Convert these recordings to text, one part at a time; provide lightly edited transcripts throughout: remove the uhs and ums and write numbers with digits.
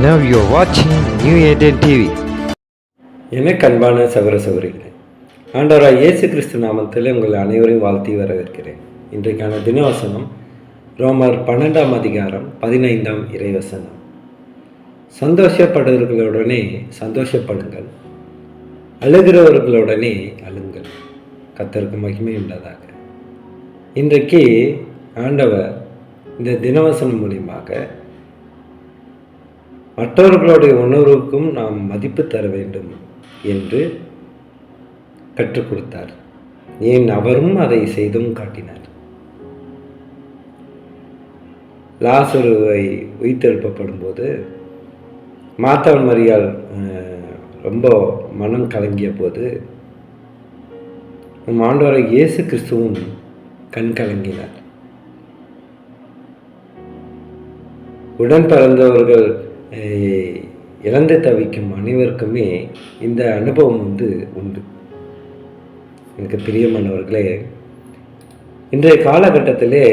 Now you're watching New Indian TV. எனக்கு அன்பான சகோதர சகோதரிகளே, ஆண்டவராய் இயேசு கிறிஸ்து நாமத்தில் உங்கள் அனைவரையும் வாழ்த்தி வரவேற்கிறேன். இன்றைக்கான தினவசனம் ரோமர் 12ஆம் அதிகாரம் 15ஆம் இறைவசனம். சந்தோஷப்படுவர்களுடனே சந்தோஷப்படுங்கள், அழுகிறவர்களுடனே அழுங்கள், கர்த்தருக்கு மகிமை உண்டதாக. இன்றைக்கு ஆண்டவர் இந்த தினவசனம் மூலியமாக மற்றவர்களுடைய உணர்வுக்கும் நாம் மதிப்பு தர வேண்டும் என்று கற்றுக் கொடுத்தார். ஏன் அவரும் அதை செய்தும் காட்டினார். லாசருவை உயிர்த்தெழுப்பப்படும் போது மார்த்தாள் மரியாள் ரொம்ப மனம் கலங்கிய போது ஆண்டவரை இயேசு கிறிஸ்துவும் கண் கலங்கினார். உடன் பிறந்தவர்கள் இழந்து தவிக்கும் அனைவருக்குமே இந்த அனுபவம் உண்டு. எனக்கு பிரியமானவர்களே, இன்றைய காலகட்டத்திலே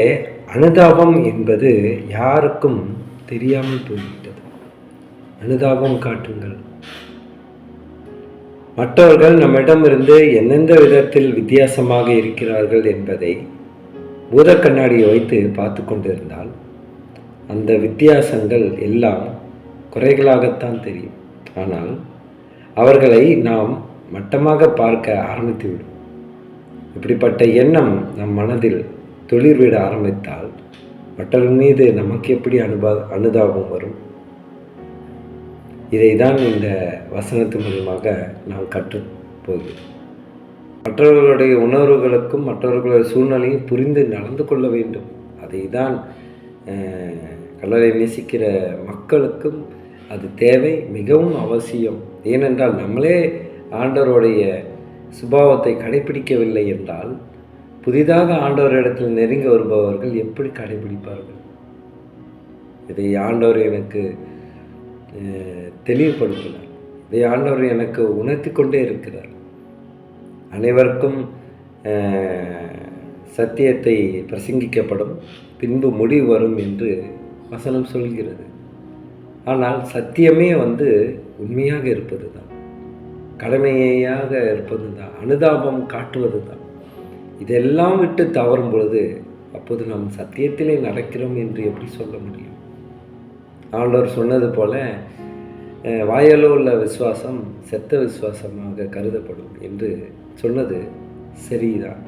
அனுதாபம் என்பது யாருக்கும் தெரியாமல் போய்விட்டது. அனுதாபம் காட்டுங்கள். மற்றவர்கள் நம்மிடமிருந்து எந்தெந்த விதத்தில் வித்தியாசமாக இருக்கிறார்கள் என்பதை பூத கண்ணாடியை வைத்து பார்த்து கொண்டிருந்தால் அந்த வித்தியாசங்கள் எல்லாம் குறைகளாகத்தான் தெரியும். ஆனால் அவர்களை நாம் மட்டமாக பார்க்க ஆரம்பித்துவிடும். இப்படிப்பட்ட எண்ணம் நம் மனதில் துளிர்விட ஆரம்பித்தால் மற்றவர்கள் மீது நமக்கு எப்படி அனுதாபம் வரும்? இதை தான் இந்த வசனத்து மூலமாக நாம் கற்றுப்போகிறோம். மற்றவர்களுடைய உணர்வுகளுக்கும் மற்றவர்களுடைய சூழ்நிலையும் புரிந்து நடந்து கொள்ள வேண்டும். அதை தான் கடலை நேசிக்கிற மக்களுக்கும் அது தேவை, மிகவும் அவசியம். ஏனென்றால் நம்மளே ஆண்டவருடைய சுபாவத்தை கடைபிடிக்கவில்லை என்றால் புதிதாக ஆண்டவரிடத்தில் நெருங்கி வருபவர்கள் எப்படி கடைபிடிப்பார்கள்? இதை ஆண்டவர் எனக்கு தெளிவுபடுத்தினார். இதை ஆண்டவர் எனக்கு உணர்த்தி கொண்டே இருக்கிறார். அனைவருக்கும் சத்தியத்தை பிரசங்கிக்கப்படும், பின்பு முடிவு வரும் என்று வசனம் சொல்கிறது. ஆனால் சத்தியமே உண்மையாக இருப்பது தான், கடமையாக இருப்பது தான், அனுதாபம் காட்டுவது தான். இதெல்லாம் விட்டு தவறும் பொழுது அப்போது நாம் சத்தியத்திலே நடக்கிறோம் என்று எப்படி சொல்ல முடியும்? ஆண்டவர் சொன்னது போல வாயாலோ உள்ள விசுவாசம் செத்த விசுவாசமாக கருதப்படும் என்று சொன்னது சரிதான்.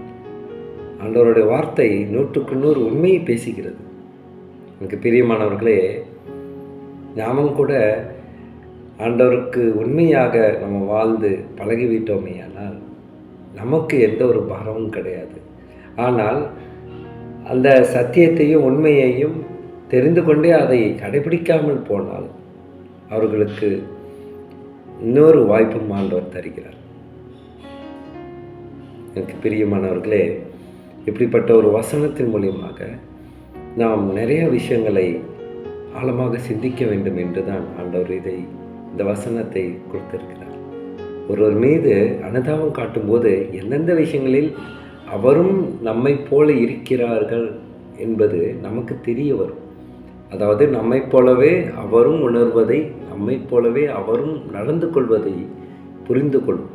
ஆண்டவருடைய வார்த்தை 100க்கு 100 உண்மையை பேசுகிறது. எனக்கு பிரியமானவர்களே, நாமும் கூட ஆண்டவருக்கு உண்மையாக நம்ம வாழ்ந்து பழகிவிட்டோமே ஆனால் நமக்கு எந்த ஒரு பாரமும் கிடையாது. ஆனால் அந்த சத்தியத்தையும் உண்மையையும் தெரிந்து கொண்டே அதை கடைபிடிக்காமல் போனால் அவர்களுக்கு இன்னொரு வாய்ப்பும் ஆண்டவர் தருகிறார். எனக்கு பிரியமானவர்களே, இப்படிப்பட்ட ஒரு வசனத்தின் மூலியமாக நாம் நிறைய விஷயங்களை ஆழமாக சிந்திக்க வேண்டும் என்று தான் ஆண்டவர் இந்த வசனத்தை கொடுத்திருக்கிறார். ஒருவர் மீது அனுதாபம் காட்டும்போது எந்தெந்த விஷயங்களில் அவரும் நம்மை போல இருக்கிறார்கள் என்பது நமக்கு தெரிய வரும். அதாவது நம்மை போலவே அவரும் உணர்வதை, நம்மை போலவே அவரும் நடந்து கொள்வதை புரிந்து கொள்ளும்.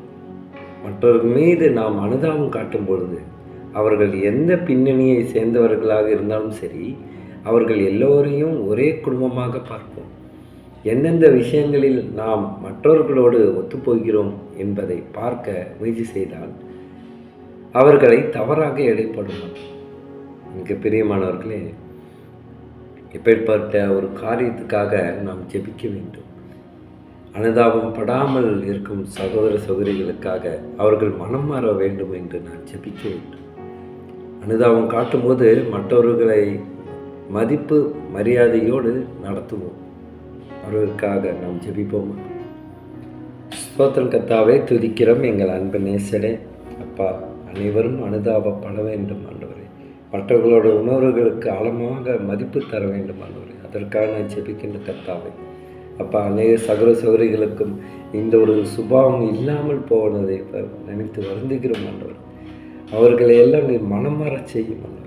மற்றவர்கள் மீது நாம் அனுதாபம் காட்டும் பொழுது அவர்கள் எந்த பின்னணியை சேர்ந்தவர்களாக இருந்தாலும் சரி, அவர்கள் எல்லோரையும் ஒரே குடும்பமாக பார்ப்போம். எந்தெந்த விஷயங்களில் நாம் மற்றவர்களோடு ஒத்துப்போகிறோம் என்பதை பார்க்க முயற்சி செய்தால் அவர்களை தவறாக எடைப்படுவோம். எனக்கு பிரியமானவர்களே, எப்பேற்பட்ட ஒரு காரியத்துக்காக நாம் ஜெபிக்க வேண்டும். அனுதாபம் படாமல் இருக்கும் சகோதர சகோதரிகளுக்காக அவர்கள் மனம் மாற வேண்டும் என்று நான் ஜெபிக்க வேண்டும். அனுதாபம் காட்டும்போது மற்றவர்களை மதிப்பு மரியாதையோடு நடத்துவோம். அவர்களுக்காக நாம் ஜெபிப்போமா? ஸ்தோத்திரம் கர்த்தாவே, துதிக்கிறோம் எங்கள் அன்பு நேசரே. அப்பா, அனைவரும் அனுதாபப்பட வேண்டும் ஆண்டவரே. மற்றவர்களோட உணர்வுகளுக்கு ஆழமாக மதிப்பு தர வேண்டும் ஆண்டவரே. அதற்காக நான் ஜெபிக்கின்ற கர்த்தாவே. அப்பா, அநேக சகோதர சகோதரிகளுக்கும் இந்த ஒரு சுபாவம் இல்லாமல் போனதை நினைத்து வருந்துகிறோம் ஆண்டவர். அவர்களை எல்லாம் நீர் மனம் மாறச் செய்யும் ஆண்டவர்.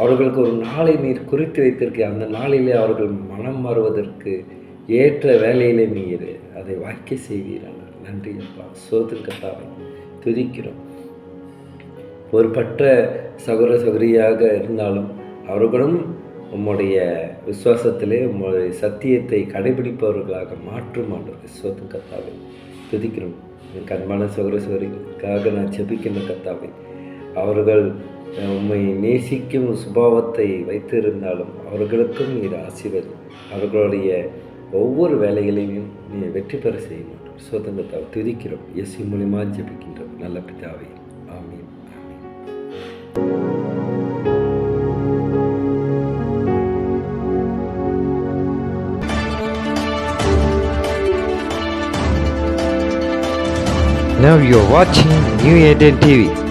அவர்களுக்கு ஒரு நாளை நீர் குறித்து வைத்திருக்க, அந்த நாளிலே அவர்கள் மனம் மாறுவதற்கு ஏற்ற வேலையிலே நீர் அதை வாய்க்க செய்வீரான. நன்றி அப்பா. சோதன் கத்தாவை துதிக்கிறோம். பொறுப்பற்ற சகோதர சகோதரியாக இருந்தாலும் அவர்களும் உம்முடைய விசுவாசத்திலே உம்முடைய சத்தியத்தை கடைபிடிப்பவர்களாக மாற்றும் ஆண்டவர். சோதன் கத்தாவை துதிக்கிறோம். எனக்கு அன்பான சகோதர சகோதரிகளுக்காக நான் ஜெபிக்கின்ற கத்தாவை, அவர்கள் உம்மை நேசிக்கும் சுபாவத்தை வைத்திருந்தாலும் அவர்களுக்கும் நீர் ஆசீர்வதி. அவர்களுடைய ஒவ்வொரு வேலைகளையும் நீ வெற்றி பெற செய்யணும். சோதன் கத்தாவை துதிக்கிறோம். இயேசு மூலியமா ஜெபிக்கின்றோம் நல்ல பிதாவே. ஆமீன். Now you're watching New Eden TV.